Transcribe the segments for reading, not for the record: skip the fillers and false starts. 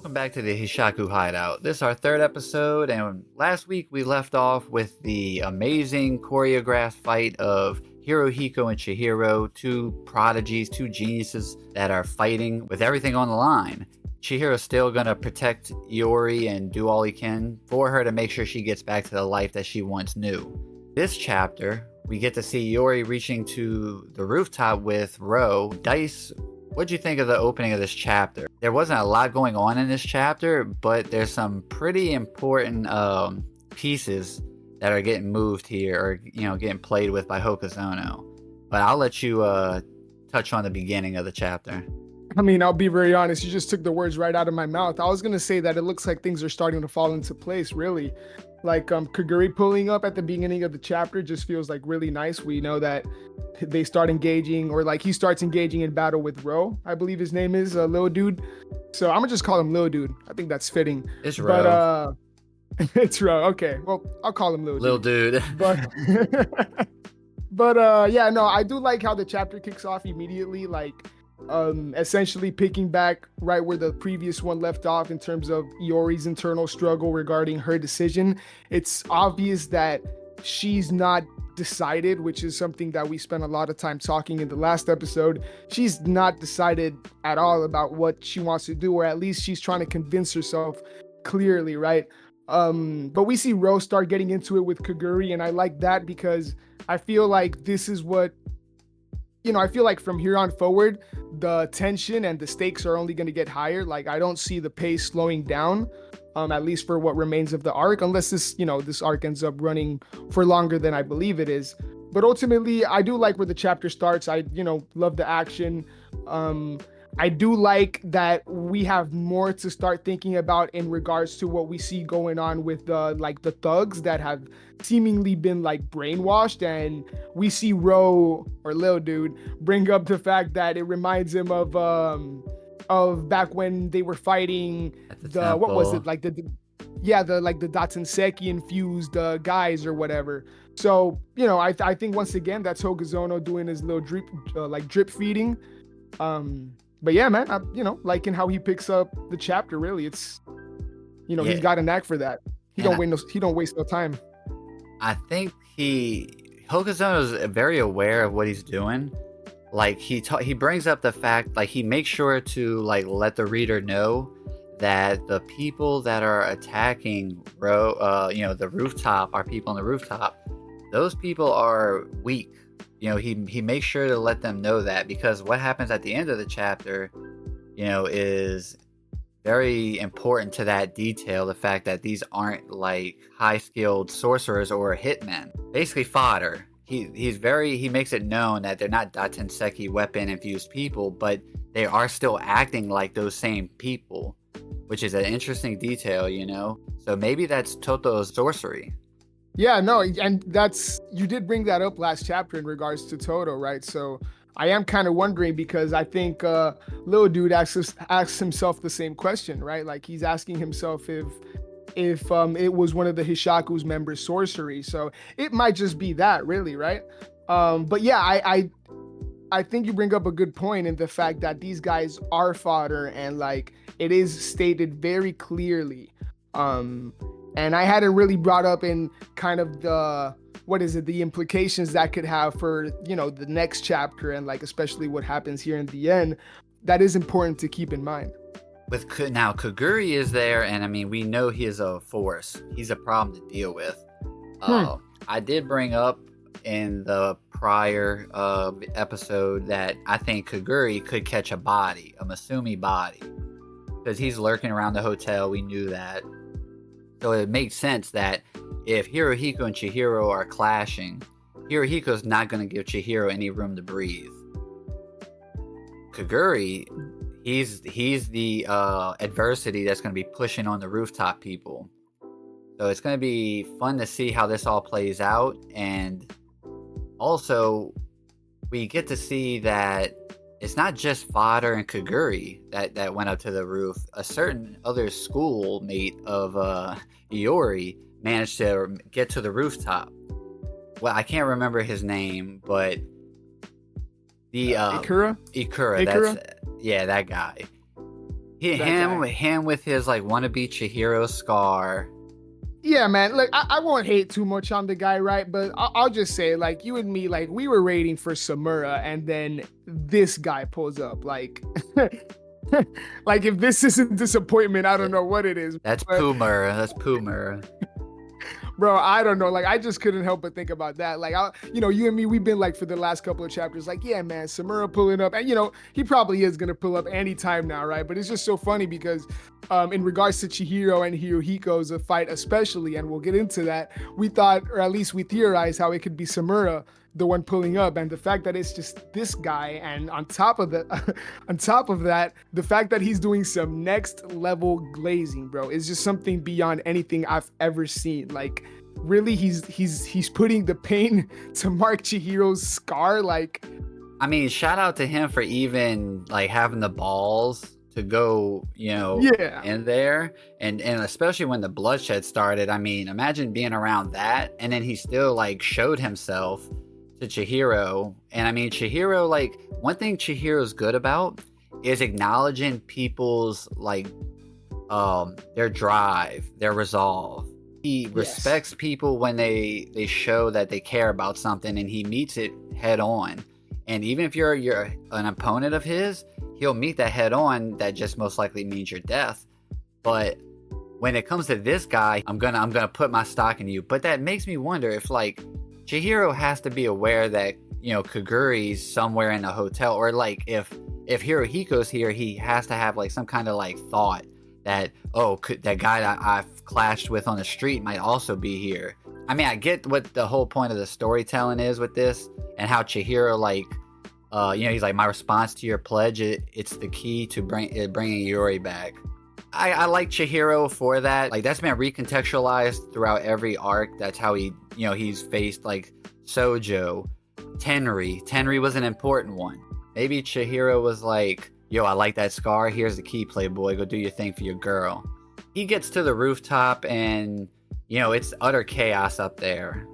Welcome back to the Hishaku Hideout. This is our third episode, and last week we left off with the amazing choreographed fight of Hirohiko and Chihiro, two prodigies, two geniuses that are fighting with everything on the line. Chihiro's still gonna protect Yori and do all he can for her to make sure she gets back to the life that she once knew. This chapter, we get to see Yori reaching to the rooftop with Ro. Dice, what'd you think of the opening of this chapter? There wasn't a lot going on in this chapter, but there's some pretty important pieces that are getting moved here, or getting played with by Hokuzono. But I'll let you touch on the beginning of the chapter. I mean, I'll be very honest. You just took the words right out of my mouth. I was going to say that it looks like things are starting to fall into place, really. Like Kaguri pulling up at the beginning of the chapter just feels like really nice. We know that they start engaging, or like he starts engaging in battle with Ro, I believe his name is, Lil Dude. So I'm going to just call him Lil Dude. I think that's fitting. It's Ro. But it's Ro. Okay. Well, I'll call him Lil Dude. But yeah, no, I do like how the chapter kicks off immediately, like essentially picking back right where the previous one left off in terms of Yori's internal struggle regarding her decision. It's obvious that she's not decided, which is something that we spent a lot of time talking in the last episode. She's not decided at all about what she wants to do, or at least she's trying to convince herself clearly, right? But we see Ro start getting into it with Kaguri, and I like that because I feel like this is what, I feel like from here on forward, the tension and the stakes are only going to get higher. Like, I don't see the pace slowing down, at least for what remains of the arc, unless this arc ends up running for longer than I believe it is. But ultimately, I do like where the chapter starts. I, love the action. I do like that we have more to start thinking about in regards to what we see going on with the thugs that have seemingly been like brainwashed, and we see Ro, or Lil Dude, bring up the fact that it reminds him of back when they were fighting what was it, like the Datsenseki infused guys or whatever. So I think once again that's Hokuzono doing his little drip feeding. But yeah, man, liking how he picks up the chapter. Really, it's he's got a knack for that. He don't waste no time. I think Hokuzono is very aware of what he's doing. Like he brings up the fact, like he makes sure to like let the reader know that the people that are attacking the rooftop, are people on the rooftop. Those people are weak. He makes sure to let them know that, because what happens at the end of the chapter, is very important to that detail. The fact that these aren't like high-skilled sorcerers or hitmen, basically fodder. He makes it known that they're not Datsenseki weapon-infused people, but they are still acting like those same people, which is an interesting detail, So maybe that's Toto's sorcery. Yeah, no, and you did bring that up last chapter in regards to Toto, right? So I am kind of wondering, because I think Lil Dude asks himself the same question, right? Like he's asking himself if it was one of the Hishaku's members' sorcery. So it might just be that, really, right? But yeah, I think you bring up a good point in the fact that these guys are fodder, and like it is stated very clearly. And I hadn't really brought up in kind of the implications that could have for, the next chapter, and like, especially what happens here in the end. That is important to keep in mind. Now, Kaguri is there, and I mean, we know he is a force. He's a problem to deal with. I did bring up in the prior episode that I think Kaguri could catch a body, a Masumi body, because he's lurking around the hotel. We knew that. So it makes sense that if Hirohiko and Chihiro are clashing, Hirohiko's not going to give Chihiro any room to breathe. Kaguri, he's the adversity that's going to be pushing on the rooftop people. So it's going to be fun to see how this all plays out. And also, we get to see that it's not just Fodder and Kaguri that went up to the roof. A certain other schoolmate of Yori managed to get to the rooftop. Well, I can't remember his name, but the Ikura? Ikura, that guy. That guy. Him with his like wannabe Chihiro scar. Yeah, man. Look, I won't hate too much on the guy, right? But I'll just say, like, you and me, like, we were waiting for Samura, and then this guy pulls up. Like, like if this isn't disappointment, I don't know what it is. That's But Poomer. That's Poomer. bro, I don't know. Like, I just couldn't help but think about that. Like, you and me, we've been like for the last couple of chapters, like, yeah, man, Samura pulling up, and he probably is gonna pull up anytime now, right? But it's just so funny because, in regards to Chihiro and Hirohiko's fight, especially, and we'll get into that, we thought, or at least we theorized, how it could be Samura the one pulling up, and the fact that it's just this guy, and on top of that, on top of that, the fact that he's doing some next level glazing, bro, is just something beyond anything I've ever seen. Like, really, he's putting the paint to mark Chihiro's scar. Like, I mean, shout out to him for even like having the balls to go, yeah, in there, and especially when the bloodshed started. I mean, imagine being around that, and then he still like showed himself to Chihiro. And I mean, Chihiro, like, one thing Chihiro's good about is acknowledging people's like their drive, their resolve. He respects people when they show that they care about something, and he meets it head on. And even if you're an opponent of his, he'll meet that head on. That just most likely means your death. But when it comes to this guy, I'm gonna put my stock in you. But that makes me wonder if like Chihiro has to be aware that Kaguri's somewhere in the hotel, or like if Hirohiko's here, he has to have like some kind of like thought that, oh, that guy that I've clashed with on the street might also be here. I mean, I get what the whole point of the storytelling is with this, and how Chihiro, like, he's like, my response to your pledge, it's the key to bringing Yori back. I like Chihiro for that. Like, that's been recontextualized throughout every arc. That's how he's faced like Sojo, Tenri. Tenri was an important one. Maybe Chihiro was like, yo, I like that scar. Here's the key, playboy. Go do your thing for your girl. He gets to the rooftop, and it's utter chaos up there.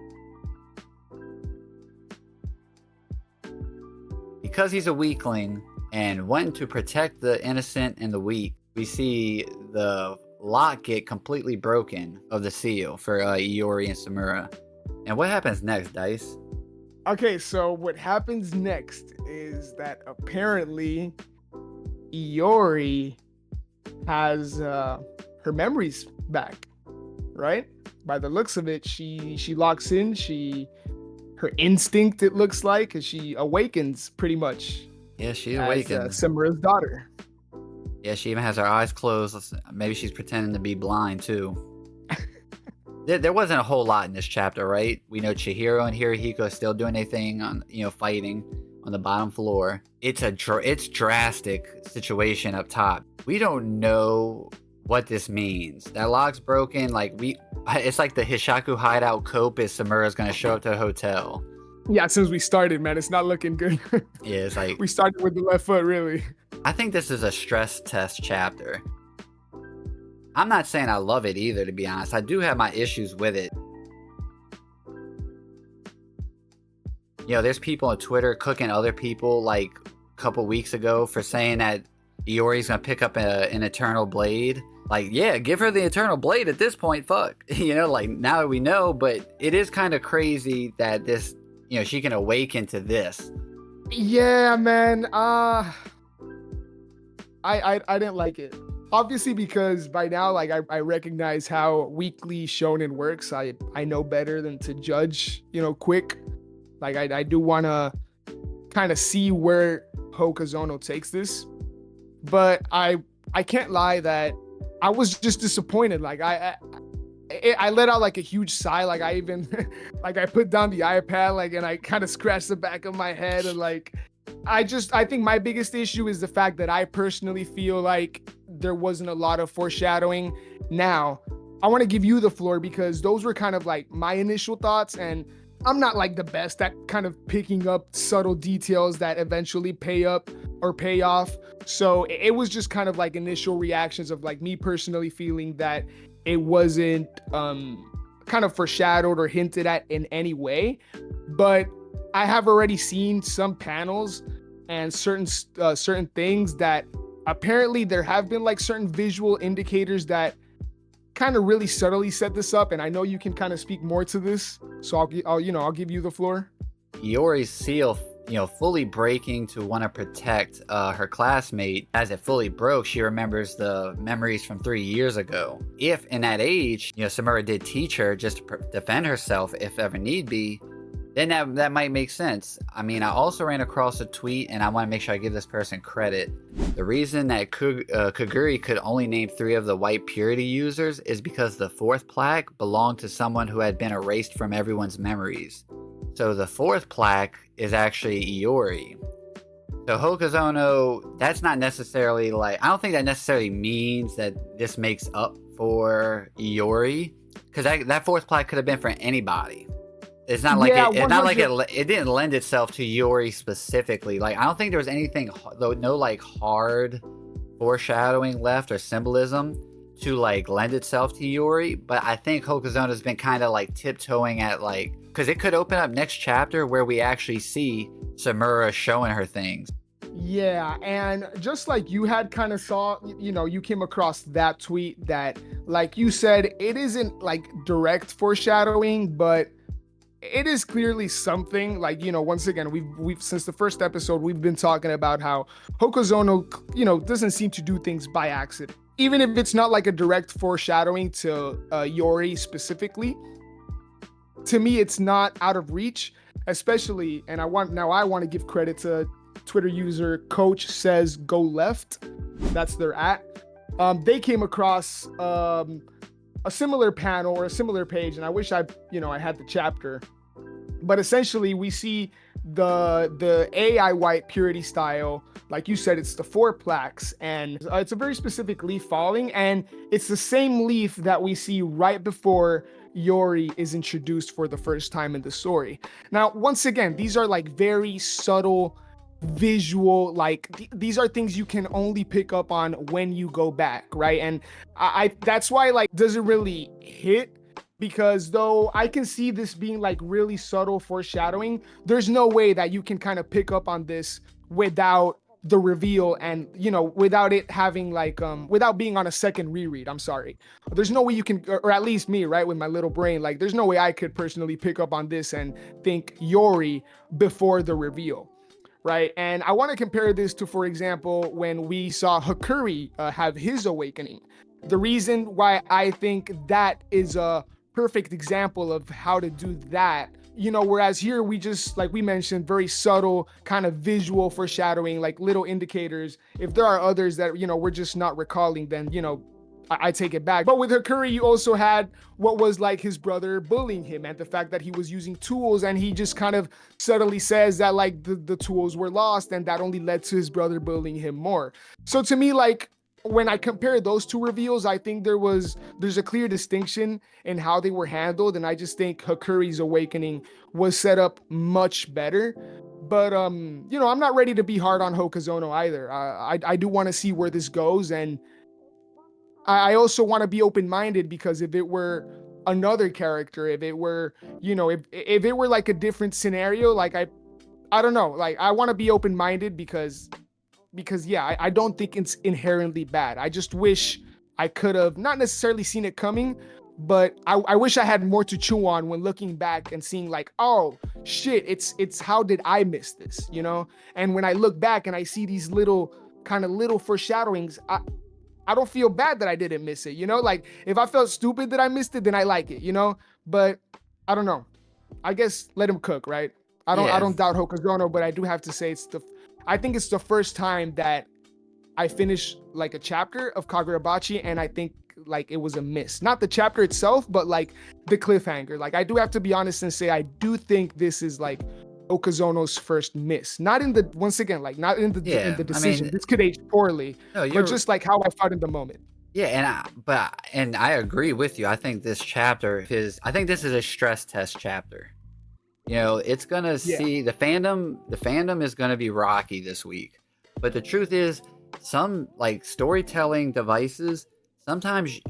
Because he's a weakling and wanting to protect the innocent and the weak, we see the lock get completely broken of the seal for Yori and Samura. And what happens next, Dice? Okay, so what happens next is that apparently Yori has her memories back, right? By the looks of it, she locks in, her instinct, it looks like, and she awakens pretty much. Yeah, she awakens. Samura's daughter. Yeah, she even has her eyes closed. Maybe she's pretending to be blind too. There wasn't a whole lot in this chapter, right? We know Chihiro and Hirohiko are still doing their thing on, fighting on the bottom floor. It's drastic situation up top. We don't know what this means. That lock's broken. Like, it's like the Hishaku Hideout cope is Samura's gonna show up to a hotel. Yeah, since we started, man, it's not looking good. Yeah, it's like we started with the left foot, really. I think this is a stress test chapter. I'm not saying I love it either, to be honest. I do have my issues with it. There's people on Twitter cooking other people like a couple weeks ago for saying that Iori's gonna pick up an Eternal Blade. Like, yeah, give her the Eternal Blade at this point, fuck. Like, now that we know, but it is kind of crazy that this, she can awaken to this. Yeah, man. I didn't like it. Obviously, because by now, like, I recognize how weekly shonen works. I know better than to judge, quick. Like, I do want to kind of see where Hokazono takes this. But I can't lie that I was just disappointed. Like, I let out like a huge sigh. Like, I even like I put down the iPad, like, and I kind of scratched the back of my head, and like I think my biggest issue is the fact that I personally feel like there wasn't a lot of foreshadowing. Now, I want to give you the floor because those were kind of like my initial thoughts, and I'm not like the best at kind of picking up subtle details that eventually pay up or pay off. So it was just kind of like initial reactions of like me personally feeling that it wasn't kind of foreshadowed or hinted at in any way. But I have already seen some panels and certain things that apparently there have been like certain visual indicators that kind of really subtly set this up, and I know you can kind of speak more to this, so I'll give you the floor. Yori's seal, fully breaking to want to protect her classmate. As it fully broke, she remembers the memories from 3 years ago. If in that age, Samura did teach her just to defend herself if ever need be, then that might make sense. I mean, I also ran across a tweet, and I want to make sure I give this person credit. The reason that Kaguri could only name 3 of the white purity users is because the 4th plaque belonged to someone who had been erased from everyone's memories. So the 4th plaque is actually Yori. So Hokuzono, that's not necessarily I don't think that necessarily means that this makes up for Yori, because that 4th plaque could have been for anybody. It's not like it didn't lend itself to Yori specifically. I don't think there was anything, no hard foreshadowing left or symbolism to lend itself to Yori. But I think Hokuzono's been kind of tiptoeing at because it could open up next chapter where we actually see Samura showing her things. Yeah, and just like you had kind of saw, you came across that tweet that, like you said, it isn't direct foreshadowing, but it is clearly something. Once again, we've since the first episode, we've been talking about how Hokuzono, doesn't seem to do things by accident. Even if it's not a direct foreshadowing to Yori specifically, to me, it's not out of reach, especially, and I want to give credit to Twitter user Coach Says Go Left. That's their @. They came across a similar panel or a similar page, and I wish I had the chapter, but essentially we see the AI white purity style. Like you said, it's the 4 plaques, and it's a very specific leaf falling, and it's the same leaf that we see right before Yori is introduced for the first time in the story. Now, once again, these are very subtle visual, these are things you can only pick up on when you go back, right? And I that's why doesn't really hit, because though I can see this being really subtle foreshadowing, there's no way that you can kind of pick up on this without the reveal and without it having without being on a second reread. I'm sorry, there's no way you can, or at least me, right, with my little brain, there's no way I could personally pick up on this and think Yori before the reveal. Right. And I want to compare this to, for example, when we saw Hakuri have his awakening. The reason why I think that is a perfect example of how to do that, whereas here we just, like we mentioned, very subtle kind of visual foreshadowing, little indicators. If there are others that, we're just not recalling, then, I take it back. But with Hakuri, you also had what was his brother bullying him, and the fact that he was using tools, and he just kind of subtly says that the tools were lost, and that only led to his brother bullying him more. So to me, when I compare those 2 reveals, I think there's a clear distinction in how they were handled, and I just think Hakuri's awakening was set up much better. But I'm not ready to be hard on Hokuzono either. I do want to see where this goes, and I also want to be open-minded, because if it were another character, if it were, if it were a different scenario, I don't know, I want to be open-minded because yeah, I don't think it's inherently bad. I just wish I could have not necessarily seen it coming, but I wish I had more to chew on when looking back and seeing oh shit, it's how did I miss this, And when I look back and I see these little foreshadowings, I don't feel bad that I didn't miss it, if I felt stupid that I missed it, then I like it, but I don't know. I guess let him cook, right? I don't doubt Hokuzono, but I do have to say I think it's the first time that I finished a chapter of Kagurabachi, and I think it was a miss. Not the chapter itself, but the cliffhanger. I do have to be honest and say I do think this is Hokuzono's first miss. Not in the, once again, not in the decision. This could age poorly, but just how I felt in the moment. Yeah, and I agree with you. I think this chapter I think this is a stress test chapter. It's gonna see the fandom. The fandom is gonna be rocky this week, but the truth is, some storytelling devices, sometimes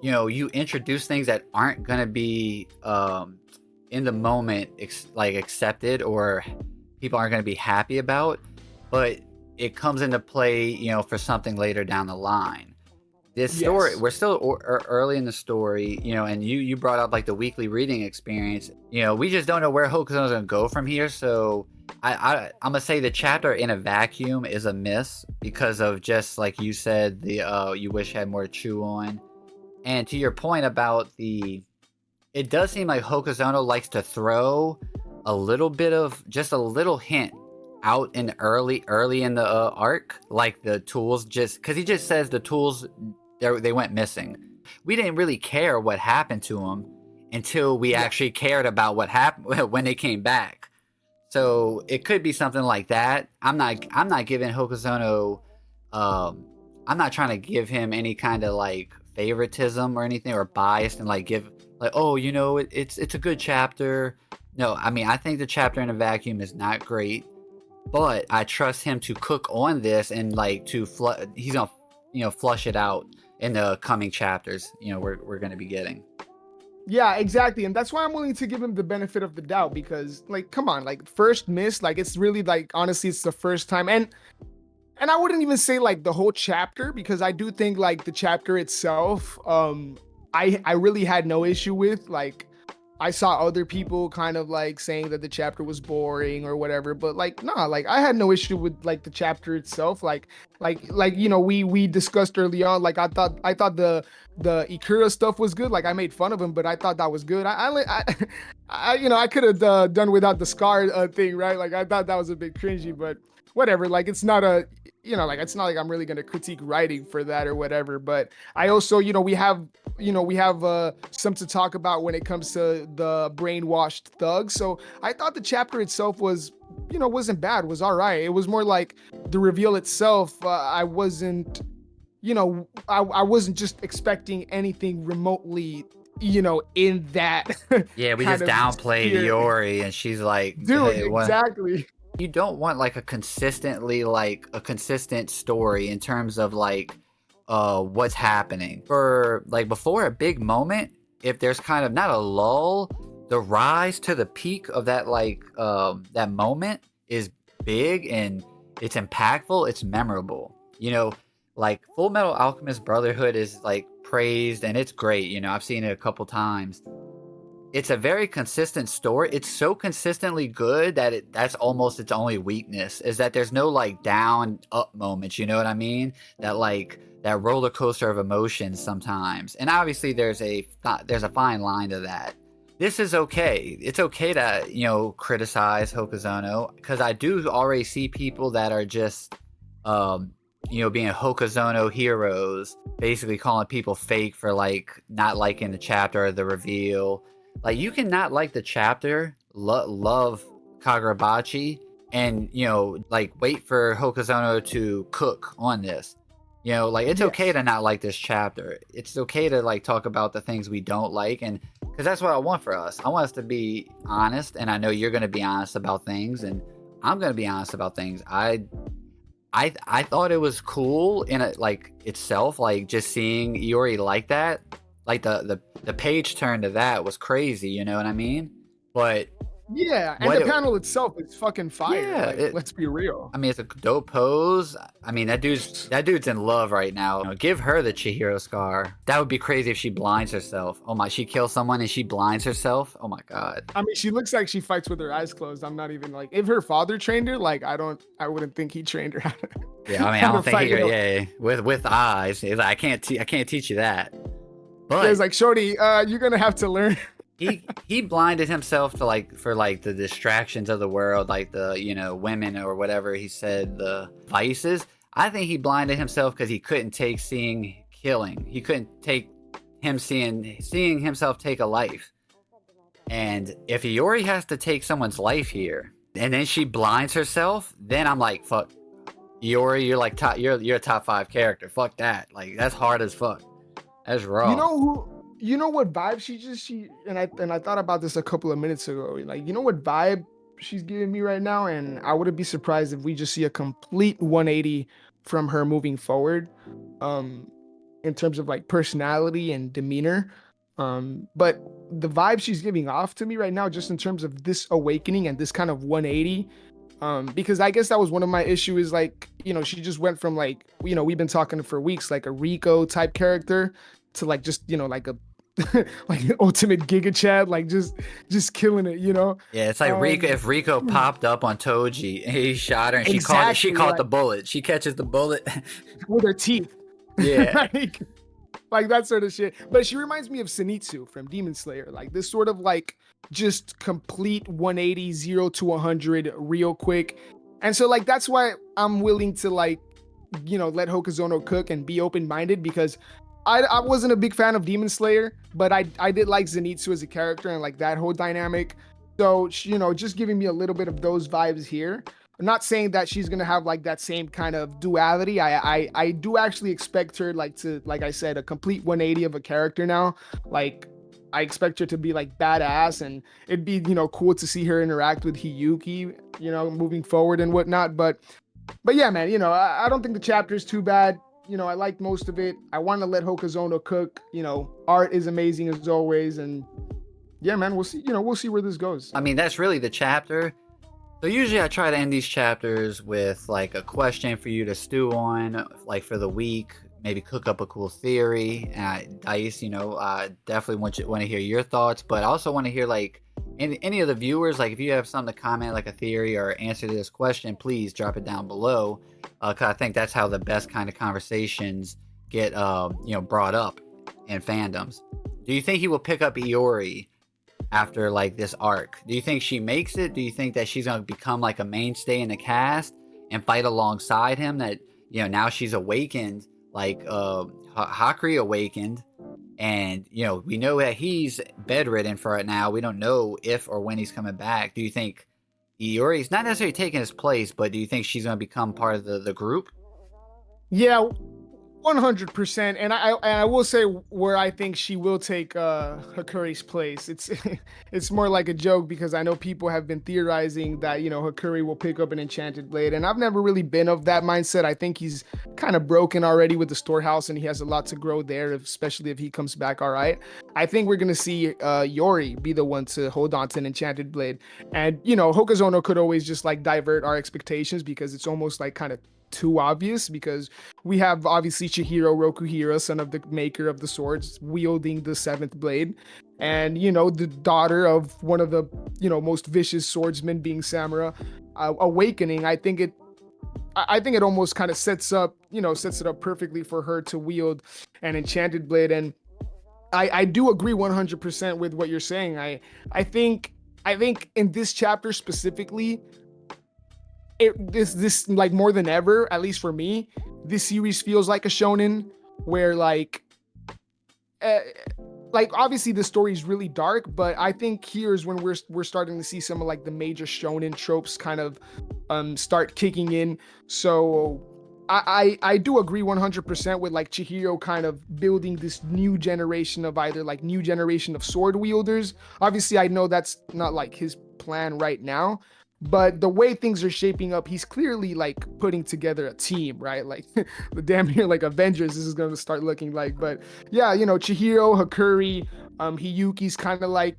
you introduce things that aren't gonna be in the moment accepted, or people aren't gonna be happy about, but it comes into play, for something later down the line. This story, Yes. we're still early in the story, and you brought up like the weekly reading experience. We just don't know where Hokuzo's gonna go from here. So I'm gonna say the chapter in a vacuum is a miss because of just like you said, the you wish had more to chew on. And to your point about it does seem like Hokuzono likes to throw a little bit of just a little hint out in early in the arc, like the tools, just because he just says the tools they went missing. We didn't really care what happened to them until we actually cared about what happened when they came back. So it could be something like that. I'm not giving Hokuzono I'm not trying to give him any kind of like favoritism or anything or bias and like give like, oh, it's a good chapter. No, I mean, I think the chapter in a vacuum is not great, but I trust him to cook on this and like he's gonna flush it out in the coming chapters. We're gonna be getting. Yeah, exactly. And that's why I'm willing to give him the benefit of the doubt because like come on, like first miss, like it's really like honestly it's the first time. And I wouldn't even say like the whole chapter because I do think like the chapter itself I really had no issue with. Like I saw other people kind of like saying that the chapter was boring or whatever, but like nah, like I had no issue with like the chapter itself. Like we discussed early on. Like I thought the Ikura stuff was good. Like I made fun of him, but I thought that was good. I could have done without the scar thing, right? Like I thought that was a bit cringy, but whatever. Like it's not a like it's not like I'm really gonna critique writing for that or whatever. But I also we have some to talk about when it comes to the brainwashed thugs. So I thought the chapter itself was wasn't bad, was all right. It was more like the reveal itself. I wasn't I wasn't just expecting anything remotely in that. Yeah, we just downplayed Yori, and she's like, dude, hey, exactly. you don't want like a consistent story in terms of like what's happening for like before a big moment. If there's kind of not a lull, the rise to the peak of that that moment is big and it's impactful, it's memorable. Like Full Metal Alchemist Brotherhood is like praised and it's great. I've seen it a couple times. It's a very consistent story. It's so consistently good that that's almost its only weakness is that there's no like down up moments. You know what I mean? That like that roller coaster of emotions sometimes. And obviously there's a fine line to that. This is okay. It's okay to criticize Hokuzono because I do already see people that are just being Hokuzono heroes, basically calling people fake for like not liking the chapter or the reveal. Like you can not like the chapter, love Kagurabachi, and like wait for Hokuzono to cook on this. Like it's okay to not like this chapter. It's okay to like talk about the things we don't like, and because that's what I want for us. I want us to be honest, and I know you're going to be honest about things, and I'm going to be honest about things. I thought it was cool in it like itself, like just seeing Yori like that. Like the page turn to that was crazy, you know what I mean? But yeah, and the panel itself is fucking fire. Yeah, let's be real. I mean, it's a dope pose. I mean, that dude's in love right now. Give her the Chihiro scar. That would be crazy if she blinds herself. Oh my, she kills someone and she blinds herself. Oh my god. I mean, she looks like she fights with her eyes closed. I'm not even like if her father trained her. Like I wouldn't think he trained her. Yeah, I mean, I don't think he could. Yeah, with eyes. Like, I can't teach you that. But it's like, shorty, you're gonna have to learn. he blinded himself to for the distractions of the world, like the women or whatever he said, the vices. I think he blinded himself because he couldn't take seeing killing. He couldn't take him seeing himself take a life. And if Yori has to take someone's life here, and then she blinds herself, then I'm like, fuck, Yori, you're like you're a top 5 character. Fuck that. Like that's hard as fuck. That's wrong. You know what vibe she and I thought about this a couple of minutes ago. Like, what vibe she's giving me right now, and I wouldn't be surprised if we just see a complete 180 from her moving forward, in terms of like personality and demeanor. But the vibe she's giving off to me right now, just in terms of this awakening and this kind of 180, Because I guess that was one of my issues is like, she just went from like, we've been talking for weeks, like a Rico type character to like just, like a like an ultimate Giga Chad, like just killing it. Yeah, it's like Rico. Um, If Rico popped up on Toji and he shot her and she caught it, she exactly, caught the like bullet. She catches the bullet. with her teeth. Yeah. like, like that sort of shit. But she reminds me of Zenitsu from Demon Slayer, like this sort of like just complete 180, 0 to 100 real quick. And so like that's why I'm willing to like, let Hokuzono cook and be open minded because I wasn't a big fan of Demon Slayer, but I did like Zenitsu as a character and like that whole dynamic. So just giving me a little bit of those vibes here. I'm not saying that she's gonna have like that same kind of duality. I do actually expect her like to, like I said, a complete 180 of a character now. Like I expect her to be like badass, and it'd be cool to see her interact with Hiyuki, moving forward and whatnot. But yeah, man, I don't think the chapter is too bad. I liked most of it. I want to let Hokuzono cook. Art is amazing as always, and yeah, man, we'll see. We'll see where this goes. I mean, that's really the chapter. So usually I try to end these chapters with like a question for you to stew on, like for the week. Maybe cook up a cool theory. Dice, definitely want to hear your thoughts, but I also want to hear like any of the viewers. Like if you have something to comment, like a theory or answer to this question, please drop it down below. Cause I think that's how the best kind of conversations get, brought up in fandoms. Do you think he will pick up Iori after like this arc? Do you think she makes it? Do you think that she's gonna become like a mainstay in the cast and fight alongside him? That now she's awakened, like Hakri awakened, and we know that he's bedridden for right now. We don't know if or when he's coming back. Do you think Iori's not necessarily taking his place, but do you think she's gonna become part of the group? Yeah, 100%. And I will say where I think she will take Hakuri's place. It's more like a joke because I know people have been theorizing that Hakuri will pick up an enchanted blade, and I've never really been of that mindset. I think he's kind of broken already with the storehouse, and he has a lot to grow there, especially if he comes back. All right, I think we're gonna see Yori be the one to hold on to an enchanted blade, and Hokuzono could always just like divert our expectations because it's almost like kind of too obvious because we have obviously Chihiro Rokuhira, son of the maker of the swords, wielding the seventh blade, and the daughter of one of the most vicious swordsmen, being Samura, awakening. I think it almost kind of sets it up perfectly for her to wield an enchanted blade. And I do agree 100% with what you're saying. I think in this chapter specifically, this like more than ever, at least for me, this series feels like a shonen where like obviously the story is really dark, but I think here's when we're starting to see some of like the major shonen tropes kind of start kicking in. So I do agree 100% with like Chihiro kind of building this new generation of sword wielders. Obviously I know that's not like his plan right now, but the way things are shaping up, he's clearly like putting together a team, right? Like the damn near like Avengers this is going to start looking like. But yeah, Chihiro, Hakuri, Hiyuki's kind of like,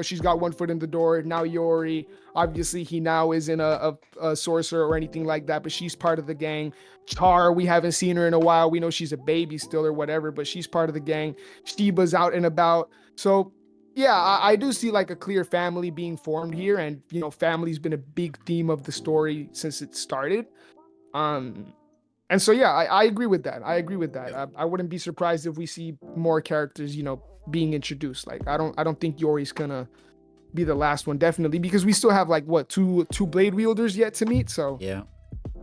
she's got one foot in the door. Now Yori, obviously he now isn't a sorcerer or anything like that, but she's part of the gang. Char, we haven't seen her in a while. We know she's a baby still or whatever, but she's part of the gang. Shiba's out and about. So yeah, I do see like a clear family being formed here, and family's been a big theme of the story since it started. And so yeah, I agree with that. I wouldn't be surprised if we see more characters, being introduced. Like I don't think Yori's gonna be the last one, definitely, because we still have like what two blade wielders yet to meet. So Yeah.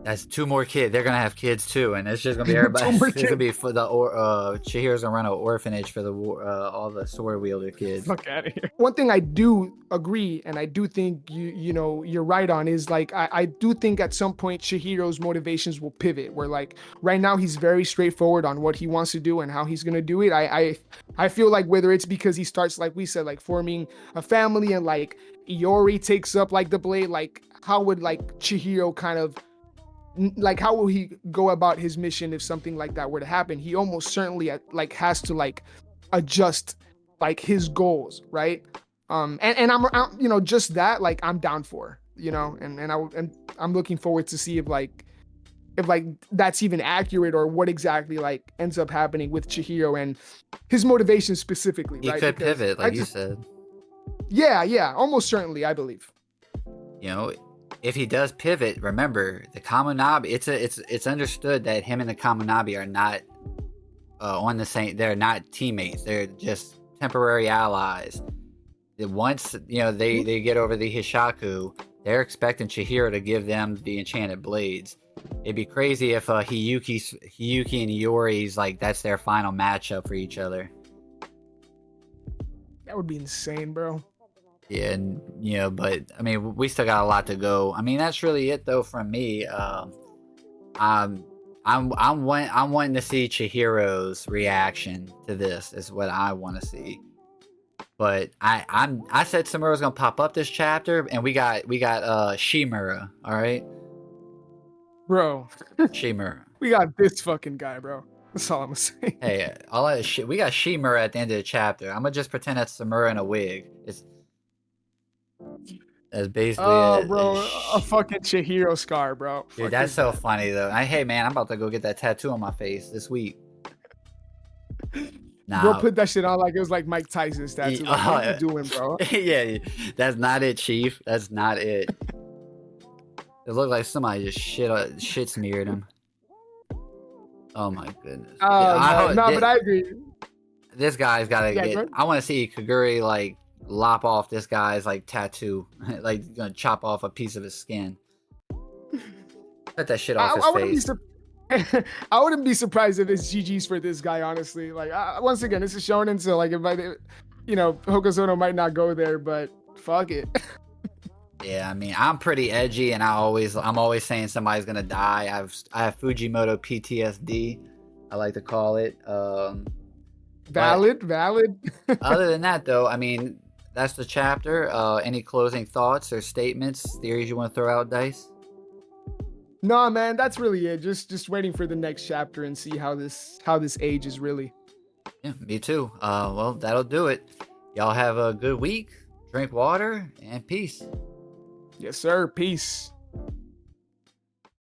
That's two more kids. They're gonna have kids too, and it's just gonna be everybody. It's gonna be for the Chihiro's gonna run an orphanage for the all the sword wielder kids. Fuck out of here. One thing I do agree, and I do think you're right on, is like I do think at some point Chihiro's motivations will pivot. Where like right now he's very straightforward on what he wants to do and how he's gonna do it. I feel like whether it's because he starts, like we said, like forming a family, and like Iori takes up like the blade, like how would like Chihiro kind of, like how will he go about his mission if something like that were to happen? He almost certainly like has to like adjust like his goals, right? And I'm just that, like I'm down for, you know, and I'm looking forward to see if like that's even accurate or what exactly like ends up happening with Chihiro and his motivation specifically, He right? could Because pivot, like you said. yeah, almost certainly, I believe. You know, if he does pivot, remember the Kamunabi. It's understood that him and the Kamunabi are not on the same. They're not teammates. They're just temporary allies. Once they get over the Hishaku, they're expecting Chihiro to give them the enchanted blades. It'd be crazy if Hiyuki and Yori's like that's their final matchup for each other. That would be insane, bro. Yeah, and but I mean, we still got a lot to go. I mean, that's really it though from me. I'm wanting to see Chihiro's reaction to this is what I want to see. But I said Samura's gonna pop up this chapter, and we got Shimura. All right, Bro. Shimura. We got this fucking guy, bro. That's all I'm gonna say. Hey, we got Shimura at the end of the chapter. I'm gonna just pretend that's Samura in a wig. That's basically Oh, it. bro, a fucking Chihiro scar, bro. Dude, Fuck that's is so that? funny though. Hey man, I'm about to go get that tattoo on my face this week. Bro, Nah. put that shit on like it was like Mike Tyson's tattoo. Like, what are you doing, bro? Yeah, that's not it, Chief. That's not it. It looked like somebody just shit smeared him. Oh my goodness. But I agree. This guy's gotta Yeah, get. go ahead. I want to see Kaguri like lop off this guy's like tattoo, like gonna chop off a piece of his skin. Cut that shit off I wouldn't his be face. I wouldn't be surprised if it's GG's for this guy, honestly. Like, once again, this is shonen, so like, Hokusono might not go there, but fuck it. Yeah, I mean, I'm pretty edgy, and I'm always saying somebody's gonna die. I have Fujimoto PTSD, I like to call it. Valid. Other than that, though, I mean, that's the chapter. Any closing thoughts or statements, theories you want to throw out, Dice? Nah, man, that's really it. Just waiting for the next chapter and see how this ages really. Yeah, me too. Well, that'll do it. Y'all have a good week. Drink water and peace. Yes, sir. Peace.